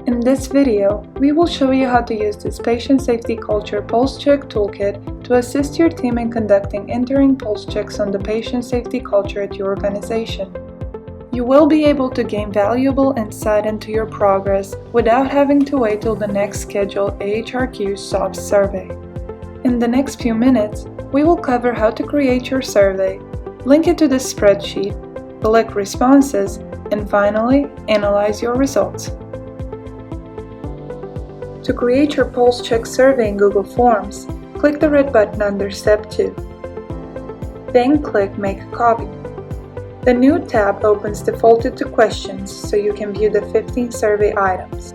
In this video, we will show you how to use this Patient Safety Culture Pulse Check Toolkit to assist your team in conducting interim pulse checks on the patient safety culture at your organization. You will be able to gain valuable insight into your progress without having to wait till the next scheduled AHRQ SOPS survey. In the next few minutes, we will cover how to create your survey, link it to the spreadsheet, collect responses, and finally, analyze your results. To create your Pulse Check survey in Google Forms, click the red button under Step 2. Then click Make a Copy. The new tab opens defaulted to questions so you can view the 15 survey items.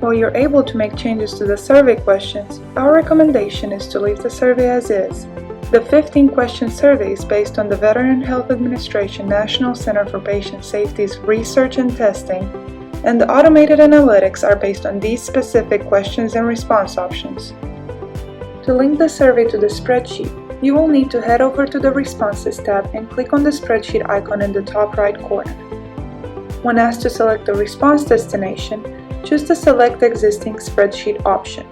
While you're able to make changes to the survey questions, our recommendation is to leave the survey as is. The 15-question survey is based on the Veteran Health Administration National Center for Patient Safety's research and testing, and the automated analytics are based on these specific questions and response options. To link the survey to the spreadsheet, you will need to head over to the Responses tab and click on the spreadsheet icon in the top right corner. When asked to select the response destination, choose the Select Existing Spreadsheet option.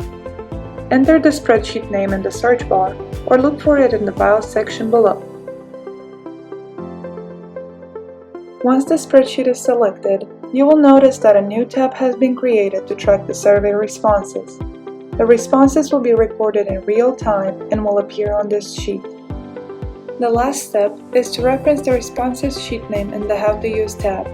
Enter the spreadsheet name in the search bar or look for it in the Files section below. Once the spreadsheet is selected, you will notice that a new tab has been created to track the survey responses. The responses will be recorded in real time and will appear on this sheet. The last step is to reference the responses sheet name in the How to Use tab.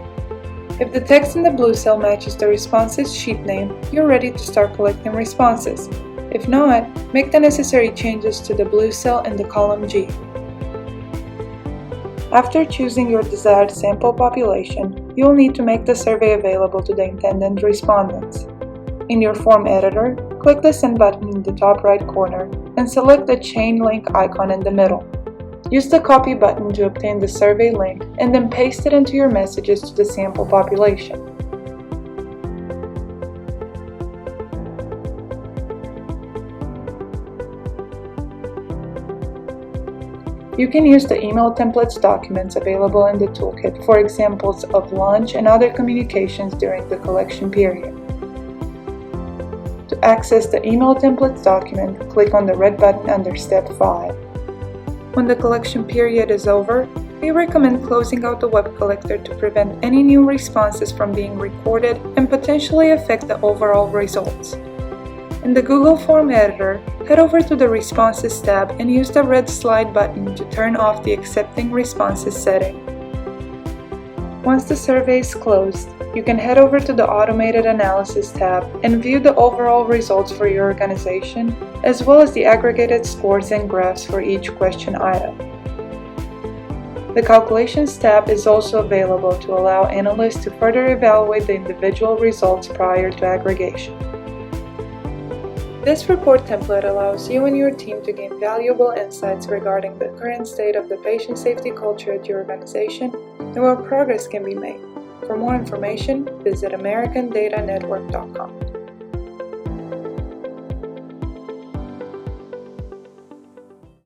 If the text in the blue cell matches the responses sheet name, you're ready to start collecting responses. If not, make the necessary changes to the blue cell in the column G. After choosing your desired sample population, you will need to make the survey available to the intended respondents. In your form editor, click the Send button in the top right corner and select the chain link icon in the middle. Use the Copy button to obtain the survey link and then paste it into your messages to the sample population. You can use the email templates documents available in the toolkit for examples of lunch and other communications during the collection period. To access the email templates document, click on the red button under Step 5. When the collection period is over, we recommend closing out the web collector to prevent any new responses from being recorded and potentially affect the overall results. In the Google Form Editor, head over to the Responses tab and use the red slide button to turn off the Accepting Responses setting. Once the survey is closed, you can head over to the Automated Analysis tab and view the overall results for your organization, as well as the aggregated scores and graphs for each question item. The Calculations tab is also available to allow analysts to further evaluate the individual results prior to aggregation. This report template allows you and your team to gain valuable insights regarding the current state of the patient safety culture at your organization and where progress can be made. For more information, visit AmericanDataNetwork.com.